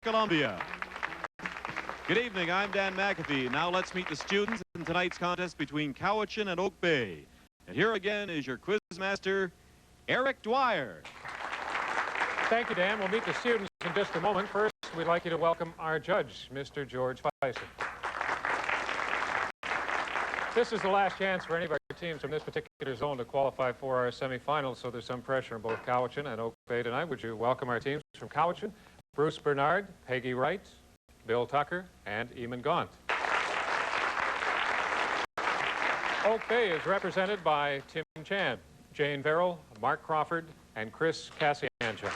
Columbia. Good evening, I'm Dan McAfee. Now let's meet the students in tonight's contest between Cowichan and Oak Bay. And here again is your quiz master, Eric Dwyer. Thank you, Dan. We'll meet the students in just a moment. First, we'd like you to welcome our judge, Mr. George Fison. This is the last chance for any of our teams from this particular zone to qualify for our semifinals, so there's some pressure on both Cowichan and Oak Bay tonight. Would you welcome our teams from Cowichan? Bruce Bernard, Peggy Wright, Bill Tucker, and Eamon Gaunt. Oak Bay is represented by Tim Chan, Jane Verrall, Mark Crawford, and Chris Kasianchuk.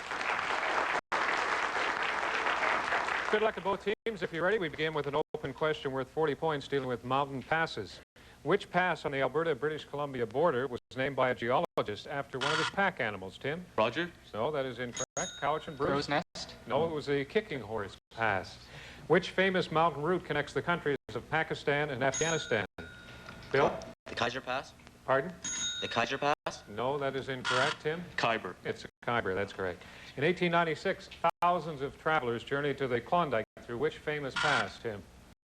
Good luck to both teams. If you're ready, we begin with an open question worth 40 points dealing with mountain passes. Which pass on the Alberta-British Columbia border was named by a geologist after one of his pack animals, Tim? Roger? No, that is incorrect. Cowichan, Bruce? Crow's Nest? No, it was the Kicking Horse Pass. Which famous mountain route connects the countries of Pakistan and Afghanistan? Bill? The Kaiser Pass? Pardon? The Kaiser Pass? No, that is incorrect, Tim. Khyber. It's a Khyber, that's correct. In 1896, thousands of travelers journeyed to the Klondike through which famous pass, Tim?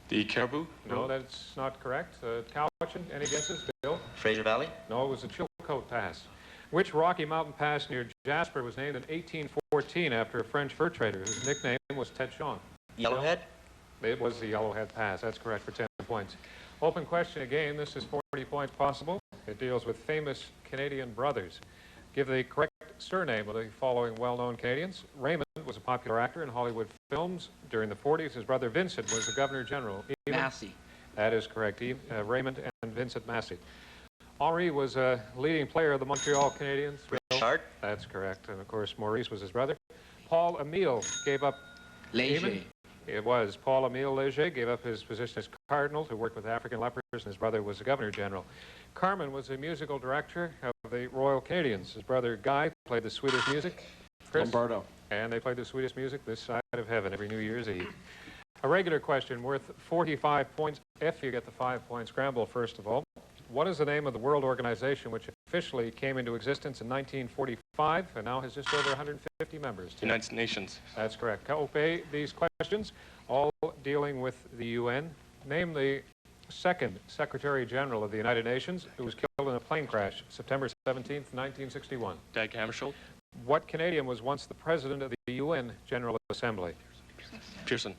The Caribou? No, that's not correct. Cowichan, any guesses? Bill? Fraser Valley? No, it was the Chilcote Pass. Which Rocky Mountain pass near Jasper was named in 1814 after a French fur trader whose nickname was Tetchon? Yellowhead? It was the Yellowhead Pass. That's correct for 10 points. Open question again. This is 40 points possible. It deals with famous Canadian brothers. Give the correct surname of the following well-known Canadians. Raymond was a popular actor in Hollywood films. During the 40s, his brother Vincent was the Governor General. Massey. That is correct. Raymond and Vincent Massey. Henri was a leading player of the Montreal Canadiens. Richard? That's correct. And, of course, Maurice was his brother. Paul Emile gave up... Léger. It was. Paul Emile Léger gave up his position as cardinal to work with African lepers, and his brother was the Governor General. Carmen was the musical director of the Royal Canadians. His brother Guy played the sweetest music. Chris, Lombardo. And they played the sweetest music this side of heaven every New Year's Eve. A regular question worth 45 points if you get the 5-point scramble, first of all. What is the name of the world organization which officially came into existence in 1945 and now has just over 150 members? United Nations. That's correct. Obey these questions, all dealing with the UN. Name the second Secretary General of the United Nations who was killed in a plane crash September 17th, 1961. Dag Hammarskjöld. What Canadian was once the president of the UN General Assembly? Pearson.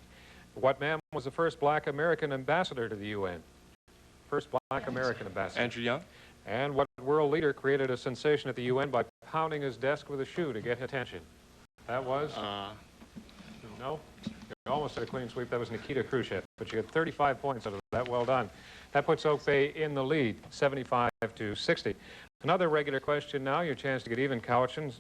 What man was the first black American ambassador to the UN? First black American ambassador. Andrew Young. And what world leader created a sensation at the UN by pounding his desk with a shoe to get attention? That was? No? You almost had a clean sweep. That was Nikita Khrushchev. But you get 35 points out of that. Well done. That puts Oak Bay in the lead, 75 to 60. Another regular question now. Your chance to get even, Cowichan.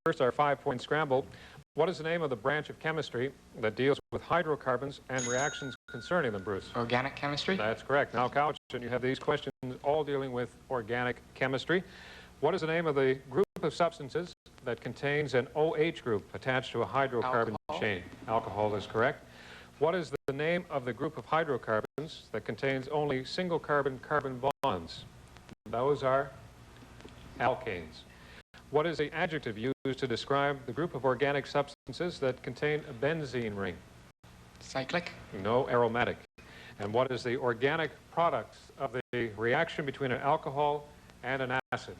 First, our 5-point scramble. What is the name of the branch of chemistry that deals with hydrocarbons and reactions concerning them, Bruce? Organic chemistry? That's correct. Now, Cowichan, you have these questions all dealing with organic chemistry. What is the name of the group of substances that contains an OH group attached to a hydrocarbon chain? Alcohol is correct. What is the name of the group of hydrocarbons that contains only single carbon-carbon bonds? Those are alkanes. What is the adjective used to describe the group of organic substances that contain a benzene ring? Cyclic? No, aromatic. And what is the organic product of the reaction between an alcohol and an acid?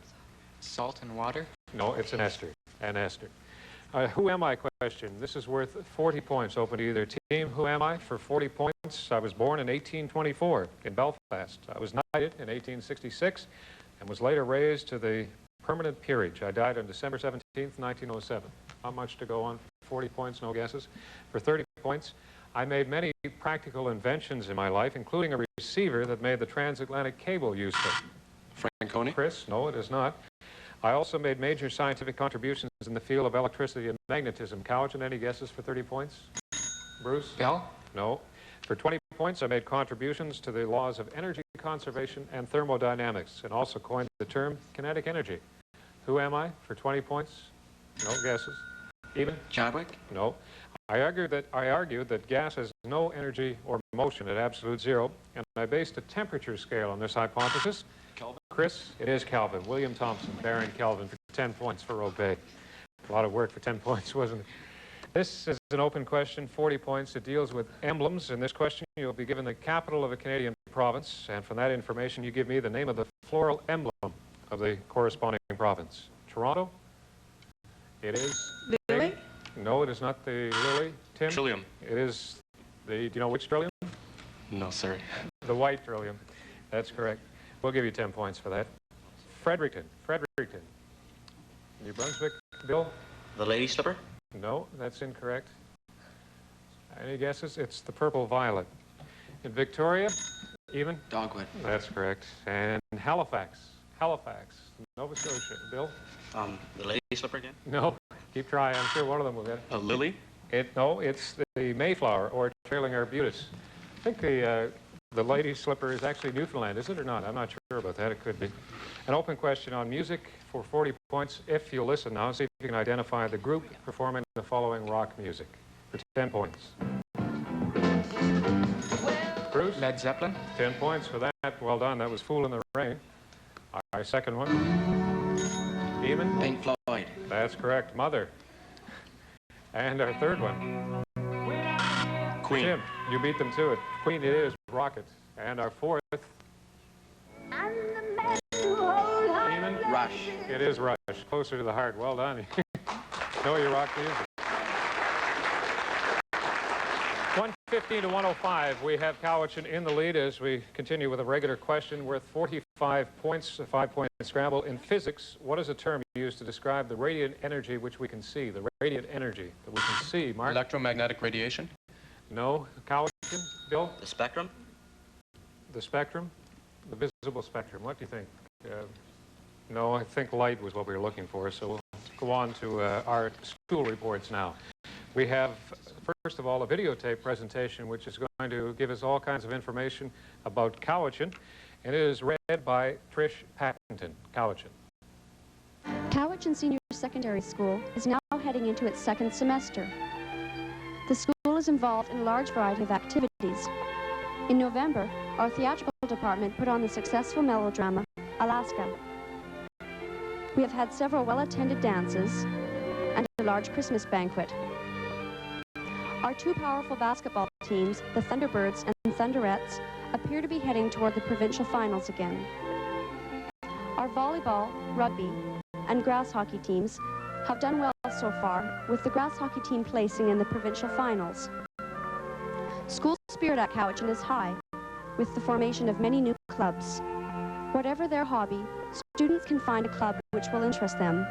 Salt and water? No, it's an ester. An ester. Who am I question. This is worth 40 points open to either team. Who am I? For 40 points, I was born in 1824 in Belfast. I was knighted in 1866 and was later raised to the permanent peerage. I died on December 17th, 1907. Not much to go on. 40 points, no guesses. For 30 points, I made many practical inventions in my life, including a receiver that made the transatlantic cable useful. Franconi. Chris? No, it is not. I also made major scientific contributions in the field of electricity and magnetism. Cowichan, any guesses for 30 points? Bruce? Bell? No. For 20 points, I made contributions to the laws of energy conservation and thermodynamics, and also coined the term kinetic energy. Who am I? For 20 points? No guesses. Even? Chadwick? No. I argued that gas has no energy or motion at absolute zero, and I based a temperature scale on this hypothesis. Kelvin. Chris? It is Kelvin. William Thompson, Baron Kelvin, for 10 points for Oak Bay. A lot of work for 10 points, wasn't it? This is an open question, 40 points. It deals with emblems. In this question, you'll be given the capital of a Canadian province, and from that information, you give me the name of the floral emblem of the corresponding province. Toronto? It is... Lily? No, it is not the lily. Tim? Trillium. It is the... Do you know which trillium? No, sorry. The white trillium. That's correct. We'll give you 10 points for that. Fredericton. Fredericton. New Brunswick. Bill? The lady slipper? No, that's incorrect. Any guesses? It's the purple violet. In Victoria, even? Dogwood. That's correct. And Halifax. Halifax, Nova Scotia. Bill? The lady slipper again? No. Keep trying. I'm sure one of them will get it. A lily? No, it's the Mayflower, or trailing arbutus. I think the lady slipper is actually Newfoundland, is it or not? I'm not sure about that. It could be. An open question on music for 40 points. If you listen now, see if you can identify the group performing the following rock music for 10 points. Bruce? Led Zeppelin. 10 points for that. Well done. That was Fool in the Rain. Our second one. Eamon? Pink Floyd. That's correct. Mother. And our third one. Queen. Jim, you beat them to it. Queen it is. Rocket. And our fourth. Eamon? Rush. It is Rush. Closer to the heart. Well done. Know your rock music. 115 to 105. We have Cowichan in the lead as we continue with a regular question worth 45 points, a 5-point scramble. In physics, what is a term used to describe the radiant energy which we can see? The radiant energy that we can see. Mark? Electromagnetic radiation? No. Cowichan? Bill? The spectrum? The spectrum? The visible spectrum. What do you think? No, I think light was what we were looking for, so we'll go on to our school reports now. We have, first of all, a videotape presentation which is going to give us all kinds of information about Cowichan, and it is read by Trish Pattenton. Cowichan. Cowichan Senior Secondary School is now heading into its second semester. The school is involved in a large variety of activities. In November, our theatrical department put on the successful melodrama, Alaska. We have had several well-attended dances and a large Christmas banquet. Our two powerful basketball teams, the Thunderbirds and Thunderettes, appear to be heading toward the provincial finals again. Our volleyball, rugby, and grass hockey teams have done well so far, with the grass hockey team placing in the provincial finals. School spirit at Cowichan is high, with the formation of many new clubs. Whatever their hobby, students can find a club which will interest them.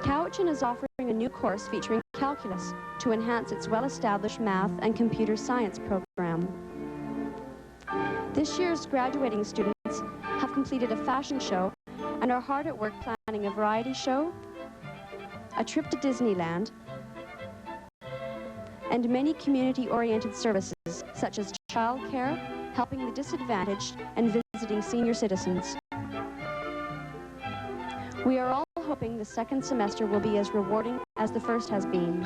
Cowichan is offering a new course featuring calculus to enhance its well-established math and computer science program. This year's graduating students have completed a fashion show and are hard at work planning a variety show, a trip to Disneyland, and many community-oriented services such as childcare, helping the disadvantaged, and visiting senior citizens. We are all hoping the second semester will be as rewarding as the first has been.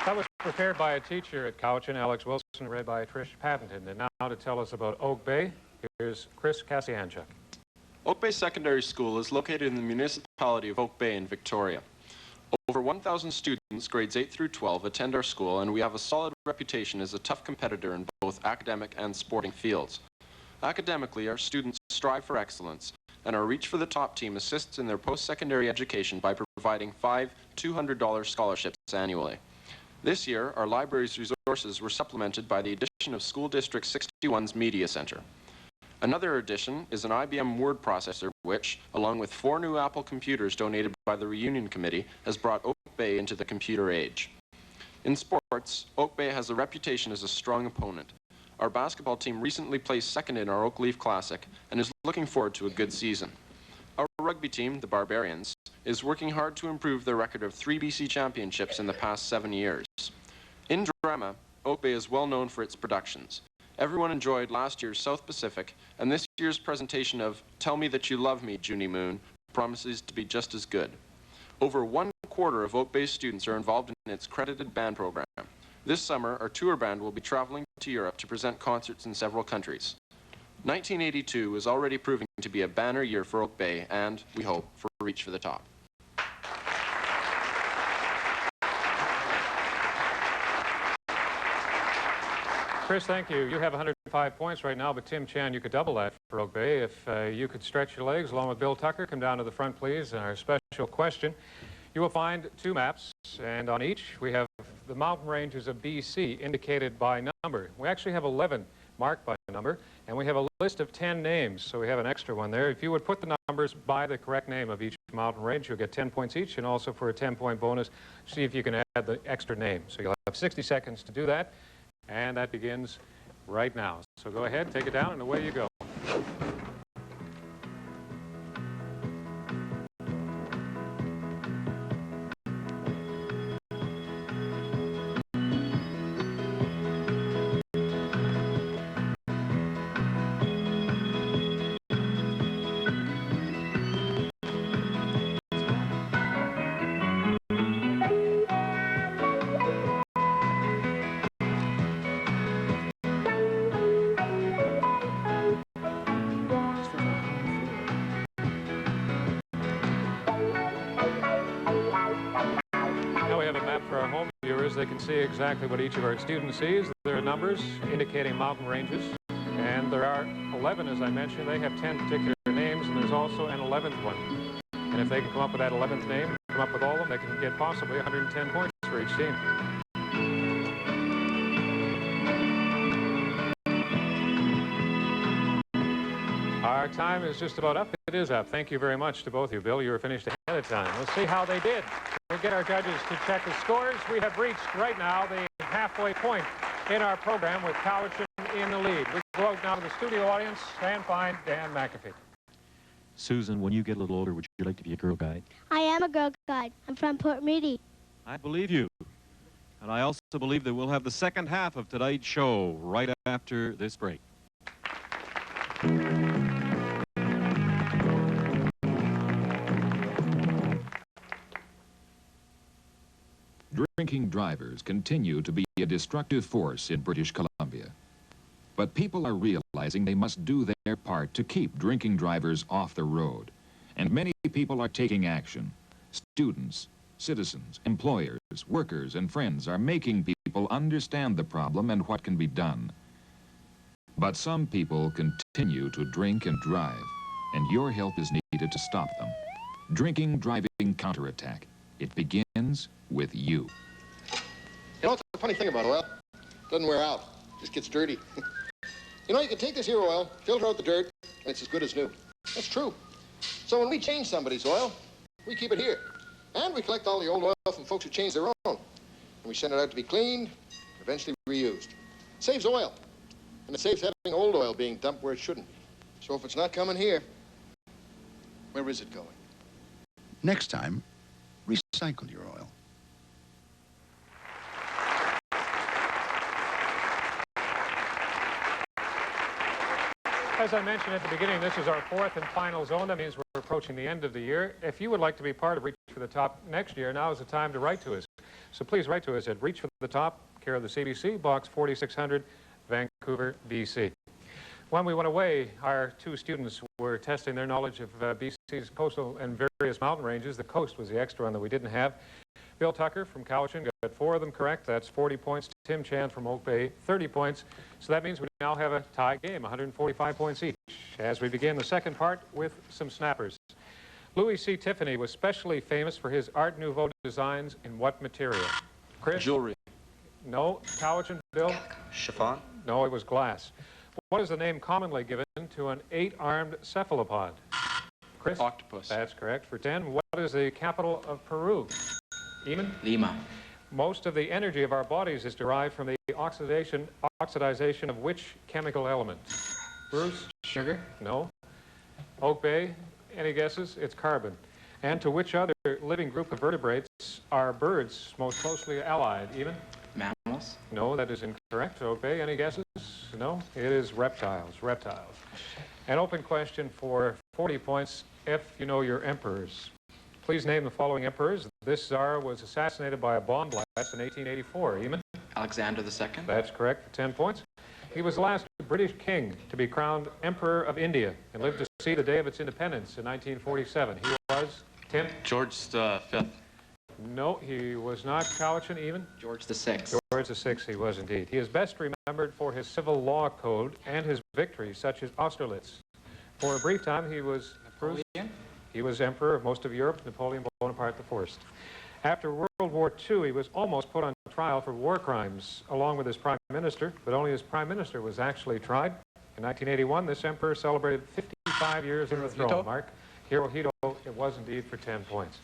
That was prepared by a teacher at Cowichan, Alex Wilson, read by Trish Pattenton. And now to tell us about Oak Bay, here's Chris Kasianchuk. Oak Bay Secondary School is located in the municipality of Oak Bay in Victoria. Over 1,000 students, grades 8 through 12, attend our school, and we have a solid reputation as a tough competitor in both academic and sporting fields. Academically, our students strive for excellence, and our Reach for the Top team assists in their post-secondary education by providing 5 $200 scholarships annually. This year, our library's resources were supplemented by the addition of School District 61's Media Center. Another addition is an IBM word processor which, along with 4 new Apple computers donated by the Reunion Committee, has brought Oak Bay into the computer age. In sports, Oak Bay has a reputation as a strong opponent. Our basketball team recently placed second in our Oak Leaf Classic and is looking forward to a good season. Our rugby team, the Barbarians, is working hard to improve their record of 3 BC championships in the past 7 years. In drama, Oak Bay is well known for its productions. Everyone enjoyed last year's South Pacific, and this year's presentation of Tell Me That You Love Me, Junie Moon, promises to be just as good. Over 1/4 of Oak Bay's students are involved in its credited band program. This summer, our tour band will be traveling to Europe to present concerts in several countries. 1982 is already proving to be a banner year for Oak Bay and, we hope, for Reach for the Top. Chris, thank you. You have 105 points right now, but Tim Chan, you could double that for Oak Bay. If you could stretch your legs along with Bill Tucker, come down to the front, please. And our special question, you will find two maps, and on each we have the mountain ranges of BC indicated by number. We actually have 11 marked by number, and we have a list of 10 names, so we have an extra one there. If you would put the numbers by the correct name of each mountain range, you'll get 10 points each, and also for a 10-point bonus, see if you can add the extra name. So you'll have 60 seconds to do that. And that begins right now. So go ahead, take it down, and away you go. They can see exactly what each of our students sees. There are numbers indicating mountain ranges, and there are 11, as I mentioned. They have 10 particular names, and there's also an 11th one. And if they can come up with that 11th name, come up with all of them, they can get possibly 110 points for each team. Our time is just about up. It is up. Thank you very much to both of you. Bill, you were finished ahead of time. Let's see how they did. We'll get our judges to check the scores. We have reached right now the halfway point in our program with Cowichan in the lead. We go out now to the studio audience and find Dan McAfee. Susan, when you get a little older, would you like to be a girl guide? I am a girl guide. I'm from Port Moody. I believe you. And I also believe that we'll have the second half of tonight's show right after this break. Drinking drivers continue to be a destructive force in British Columbia. But people are realizing they must do their part to keep drinking drivers off the road. And many people are taking action. Students, citizens, employers, workers, and friends are making people understand the problem and what can be done. But some people continue to drink and drive, and your help is needed to stop them. Drinking Driving Counterattack. It begins with you. You know, it's a funny thing about oil. It doesn't wear out. It just gets dirty. You know, you can take this here oil, filter out the dirt, and it's as good as new. That's true. So when we change somebody's oil, we keep it here. And we collect all the old oil from folks who change their own. And we send it out to be cleaned, eventually reused. It saves oil. And it saves having old oil being dumped where it shouldn't be. So if it's not coming here, where is it going? Next time, recycle your oil. As I mentioned at the beginning, this is our fourth and final zone. That means we're approaching the end of the year. If you would like to be part of Reach for the Top next year, now is the time to write to us. So please write to us at Reach for the Top, care of the CBC, Box 4600, Vancouver, BC. When we went away, our two students were testing their knowledge of BC's coastal and various mountain ranges. The coast was the extra one that we didn't have. Bill Tucker from Cowichan got 4 of them correct. That's 40 points. Tim Chan from Oak Bay, 30 points. So that means we now have a tie game, 145 points each. As we begin the second part with some snappers. Louis C. Tiffany was specially famous for his Art Nouveau designs in what material? Chris? Jewelry. No. Cowichan, Bill? Chiffon. No, it was glass. What is the name commonly given to an 8-armed cephalopod? Chris? Octopus. That's correct. For 10, what is the capital of Peru? Eamon? Lima. Most of the energy of our bodies is derived from the oxidization of which chemical element? Bruce? Sugar. No. Oak Bay? Any guesses? It's carbon. And to which other living group of vertebrates are birds most closely allied? Eamon? Mammals. No, that is incorrect. Oak Bay, any guesses? No, it is reptiles. Reptiles. An open question for 40 points if you know your emperors. Please name the following emperors. This Tsar was assassinated by a bomb blast in 1884. Eamon? Alexander II. That's correct for 10 points. He was the last British king to be crowned Emperor of India and lived to see the day of its independence in 1947. He was, Tim? George V. No, he was not. Cowichan even? George VI. George VI, he was indeed. He is best remembered for his civil law code and his victories, such as Austerlitz. For a brief time, he was Napoleon? He was emperor of most of Europe, Napoleon Bonaparte I. After World War II, he was almost put on trial for war crimes, along with his prime minister, but only his prime minister was actually tried. In 1981, this emperor celebrated 55 years on the throne. Mark, Hirohito, it was indeed for 10 points.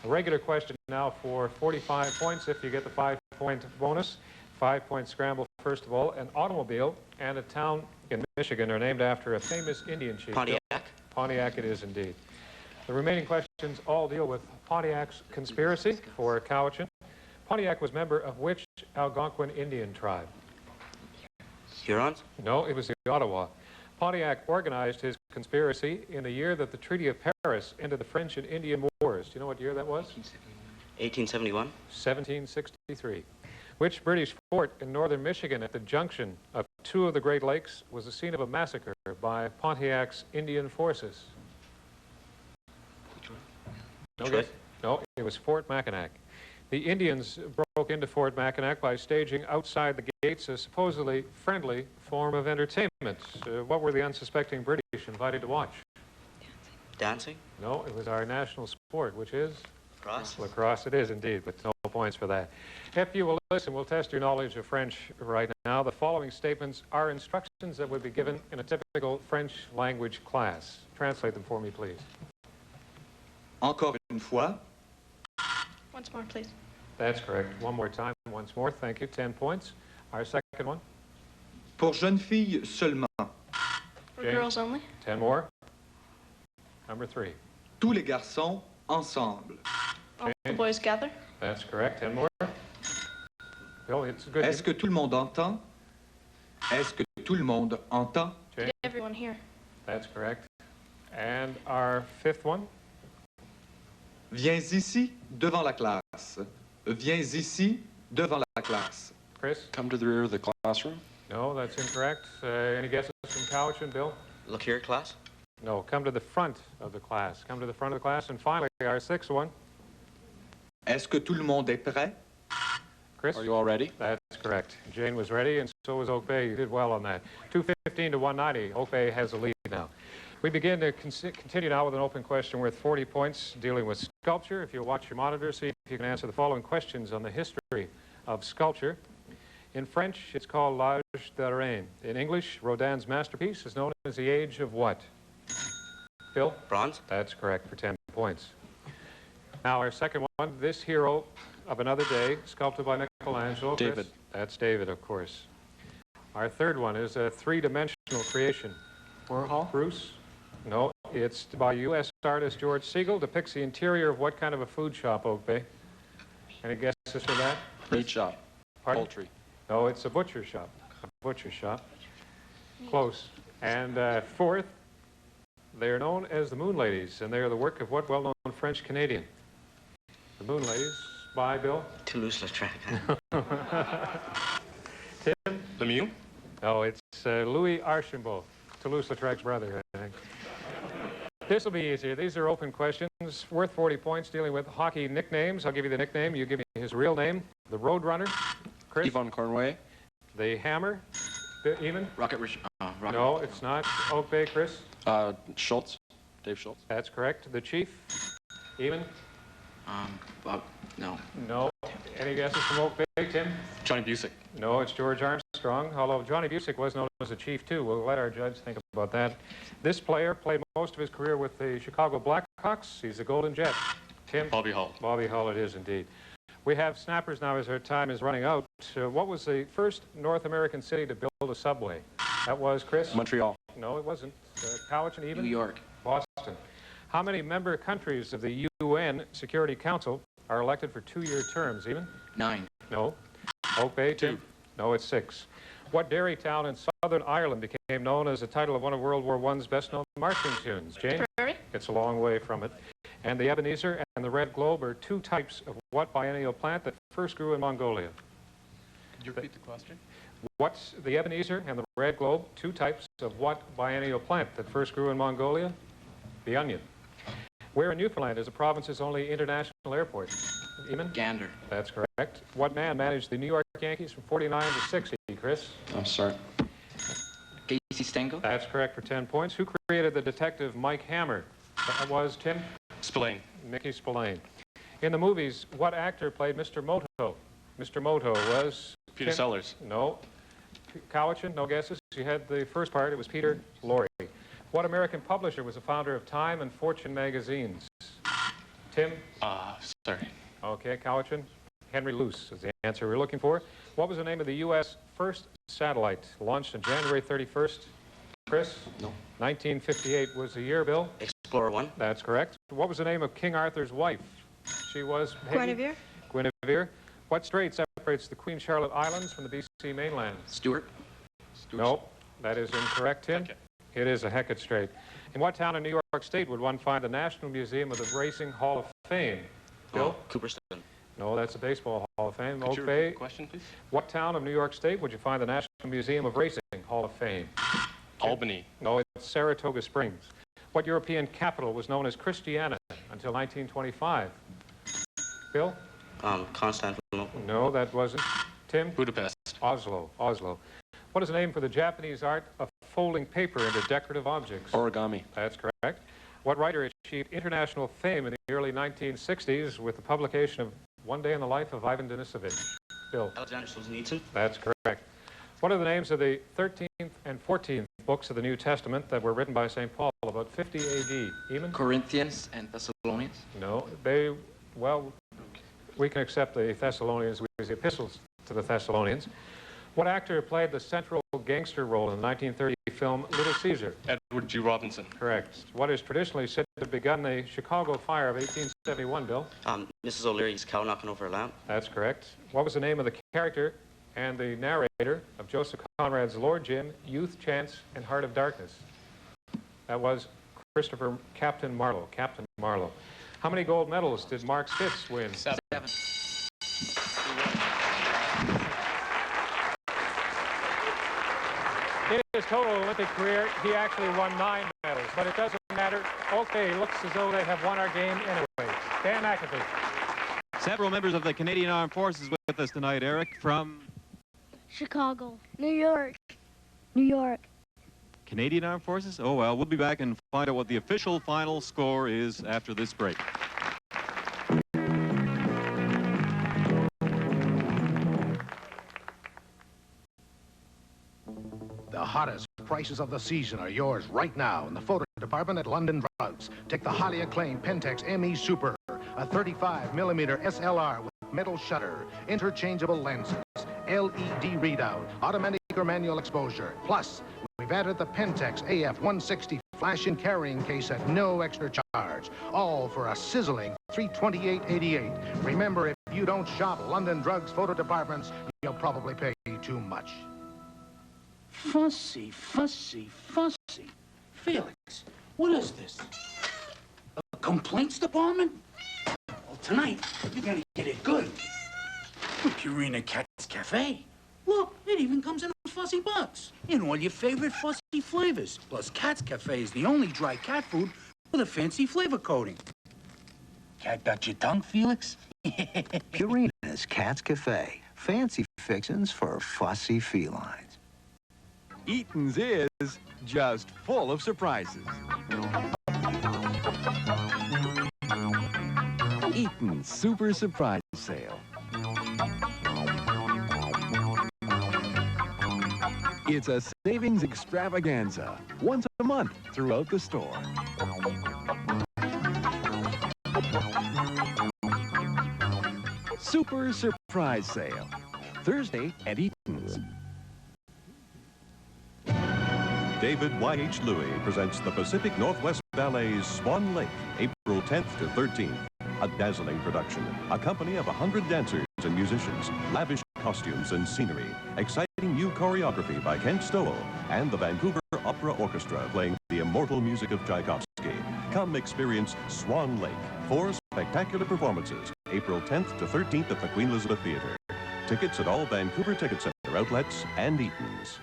A regular question now for 45 points if you get the 5-point bonus. 5-point scramble, first of all. An automobile and a town in Michigan are named after a famous Indian chief. Pontiac. Pontiac it is indeed. The remaining questions all deal with Pontiac's conspiracy for Cowichan. Pontiac was member of which Algonquin Indian tribe? Hurons. No, it was the Ottawa. Pontiac organized his conspiracy in the year that the Treaty of Paris ended the French and Indian Wars. Do you know what year that was? 1871. 1763. Which British fort in northern Michigan at the junction of two of the Great Lakes was the scene of a massacre by Pontiac's Indian forces? No, Detroit. guess? No, it was Fort Mackinac. The Indians broke into Fort Mackinac by staging outside the gates a supposedly friendly form of entertainment. What were the unsuspecting British invited to watch? Dancing. No, it was our national sport, which is? Lacrosse. Lacrosse it is indeed, but no points for that. If you will listen, we'll test your knowledge of French right now. The following statements are instructions that would be given in a typical French language class. Translate them for me, please. Encore une fois. Once more, please. That's correct. One more time, once more. Thank you. 10 points. Our second one. Pour jeunes filles seulement. For James. girls only. 10 more. Number 3. Tous les garçons ensemble. All the boys gather. That's correct. 10 more. Bill, it's good. Est-ce que tout le monde entend? Est-ce que tout le monde entend? James. Did everyone here? That's correct. And our fifth one. Viens ici, devant la classe. Viens ici, devant la classe. Chris? Come to the rear of the classroom. No, that's incorrect. Any guesses from Cowichan, Bill? Look here, class. No, come to the front of the class. Come to the front of the class. And finally, our sixth one. Est-ce que tout le monde est prêt? Chris? Are you all ready? That's correct. Jane was ready, and so was Oak Bay. You did well on that. 215 to 190. Oak Bay has the lead now. We begin to continue now with an open question worth 40 points dealing with sculpture. If you'll watch your monitor, see if you can answer the following questions on the history of sculpture. In French, it's called L'Âge de Reine. In English, Rodin's masterpiece is known as the Age of what? Phil? Bronze. That's correct for 10 points. Now, our second one, this hero of another day, sculpted by Michelangelo. David. Chris? That's David, of course. Our third one is a three-dimensional creation. Verrall. Bruce? No, it's by U.S. artist George Siegel. Depicts the interior of what kind of a food shop, Oak Bay? Any guesses for that? Meat shop. Pardon? Poultry. No, it's a butcher shop. A butcher shop. Close. And fourth, they are known as the Moon Ladies, and they are the work of what well-known French Canadian? The Moon Ladies, by Bill? Toulouse-Lautrec. Tim? Lemieux. No, it's Louis Archambault, Toulouse-Lautrec's brother, I think. This will be easier. These are open questions worth 40 points dealing with hockey nicknames. I'll give you the nickname. You give me his real name. The Roadrunner. Chris? Yvonne Cornway. The Hammer. Eamon? Rocket. Rocket. No, it's not. Oak Bay, Chris? Schultz. Dave Schultz. That's correct. The Chief? Eamon? Bob. No. No. Any guesses from Oak Bay, Tim? Johnny Busick. No, it's George Armstrong, although Johnny Busick was known as a chief, too. We'll let our judge think about that. This player played most of his career with the Chicago Blackhawks. He's a Golden Jet. Tim? Bobby Hull. Bobby Hull it is, indeed. We have snappers now as our time is running out. What was the first North American city to build a subway? That was, Chris? Montreal. No, it wasn't. Cowichan even? New York. Boston. How many member countries of the UN Security Council are elected for 2-year terms, even? 9. No. Oak Bay, Tim? 2. No, it's 6. What dairy town in Southern Ireland became known as the title of one of World War I's best-known marching tunes? Jane? Prairie. It's a long way from it. And the Ebenezer and the Red Globe are two types of what biennial plant that first grew in Mongolia? Could you repeat the question? What's the Ebenezer and the red globe? Two types of what biennial plant that first grew in Mongolia? The onion. Where in Newfoundland is the province's only international airport? Eamon? Gander. That's correct. What man managed the New York Yankees from 49 to 60, Chris? I'm sorry. Casey Stengel. That's correct for 10 points. Who created the detective Mike Hammer? That was Tim? Spillane. Mickey Spillane. In the movies, what actor played Mr. Moto? Mr. Moto was... Peter Sellers. No. Cowichan, no guesses. You had the first part. It was Peter Lorre. What American publisher was the founder of Time and Fortune magazines? Tim? Sorry. Okay, Cowichan. Henry Luce is the answer we're looking for. What was the name of the U.S. first satellite launched on January 31st? Chris? No. 1958 was the year, Bill? Explorer 1. That's correct. What was the name of King Arthur's wife? She was... Guinevere. Guinevere. What strait separates the Queen Charlotte Islands from the B.C. mainland? Stewart. No, that is incorrect, Tim. Hecate. It is a Hecate Strait. In what town in New York State would one find the National Museum of the Racing Hall of Fame? Bill? Cooperstown. No, that's the Baseball Hall of Fame. Could you Okay. repeat the question, please? What town of New York State would you find the National Museum of Racing Hall of Fame? Albany. No, it's Saratoga Springs. What European capital was known as Christiana until 1925? Bill? Constantinople. No, that wasn't. Tim? Budapest. Oslo. Oslo. What is the name for the Japanese art of folding paper into decorative objects? Origami. That's correct. What writer achieved international fame in the early 1960s with the publication of One Day in the Life of Ivan Denisovich? Bill? Alexander Solzhenitsyn. That's correct. What are the names of the 13th and 14th books of the New Testament that were written by St. Paul about 50 A.D.? Eamon? Corinthians and Thessalonians. No, they, well, we can accept the Thessalonians, the epistles to the Thessalonians. What actor played the central gangster role in the 1930 film Little Caesar? Edward G. Robinson. Correct. What is traditionally said to have begun the Chicago fire of 1871, Bill? Mrs. O'Leary's Cow Knocking Over a Lamp. That's correct. What was the name of the character and the narrator of Joseph Conrad's Lord Jim, Youth, Chance, and Heart of Darkness? That was Christopher Captain Marlowe. Captain Marlowe. How many gold medals did Mark Spitz win? 7. In his total Olympic career, he actually won 9 medals, but it doesn't matter. Okay, looks as though they have won our game anyway. Dan McAfee. Several members of the Canadian Armed Forces with us tonight, Eric, from Chicago. New York. New York. Canadian Armed Forces? Oh, well, we'll be back and find out what the official final score is after this break. The hottest prices of the season are yours right now in the photo department at London Drugs. Take the highly acclaimed Pentex ME Super, a 35mm SLR with metal shutter, interchangeable lenses, LED readout, automatic or manual exposure. Plus, we've added the Pentex AF-160 flash and carrying case at no extra charge. All for a sizzling $328.88. Remember, if you don't shop London Drugs photo departments, you'll probably pay too much. Fussy, fussy, fussy. Felix, what is this? A complaints department? Well, tonight, you're gonna get it good. Purina Cat's Cafe. Look, it even comes in a fussy box. In all your favorite fussy flavors. Plus, Cat's Cafe is the only dry cat food with a fancy flavor coating. Cat got your tongue, Felix? Purina's Cat's Cafe. Fancy fixins for fussy felines. Eaton's is just full of surprises. Eaton's Super Surprise Sale. It's a savings extravaganza once a month throughout the store. Super Surprise Sale. Thursday at Eaton's. David Y.H. Louis presents the Pacific Northwest Ballet's Swan Lake, April 10th to 13th. A dazzling production, a company of 100 dancers and musicians, lavish costumes and scenery, exciting new choreography by Kent Stowell, and the Vancouver Opera Orchestra playing the immortal music of Tchaikovsky. Come experience Swan Lake. 4 spectacular performances, April 10th to 13th at the Queen Elizabeth Theatre. Tickets at all Vancouver Ticket Center outlets and Eaton's.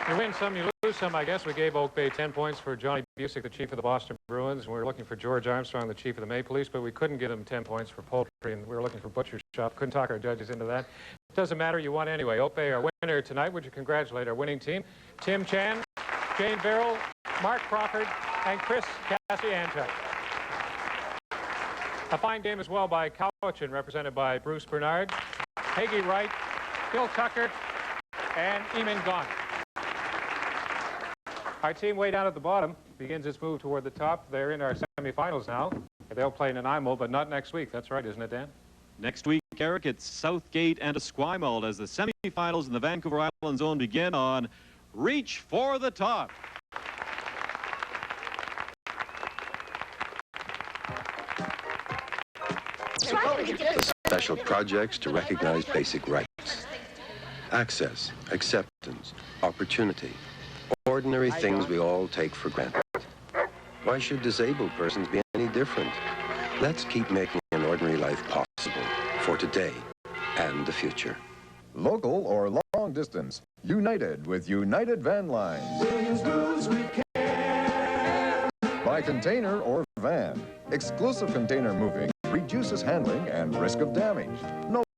You win some, you lose some. I guess we gave Oak Bay 10 points for Johnny Busick, the chief of the Boston Bruins. We were looking for George Armstrong, the chief of the Maple Leafs, but we couldn't get him 10 points for poultry, and we were looking for butcher shop. Couldn't talk our judges into that. It doesn't matter. You won anyway. Oak Bay, our winner tonight. Would you congratulate our winning team? Tim Chan, Jane Verrall, Mark Crawford, and Chris Kasianchuk. A fine game as well by Cowichan, represented by Bruce Bernard, Hagee Wright, Bill Tucker, and Eamon Gaunt. Our team way down at the bottom begins its move toward the top. They're in our semifinals now. They'll play Nanaimo, but not next week. That's right, isn't it, Dan? Next week, Eric, it's Southgate and Esquimalt as the semifinals in the Vancouver Island Zone begin on Reach for the Top. Special projects to recognize basic rights. Access, acceptance, opportunity. Ordinary things we all take for granted. Why should disabled persons be any different? Let's keep making an ordinary life possible for today and the future. Local or long distance, united with United Van Lines. By container or van, exclusive container moving reduces handling and risk of damage. No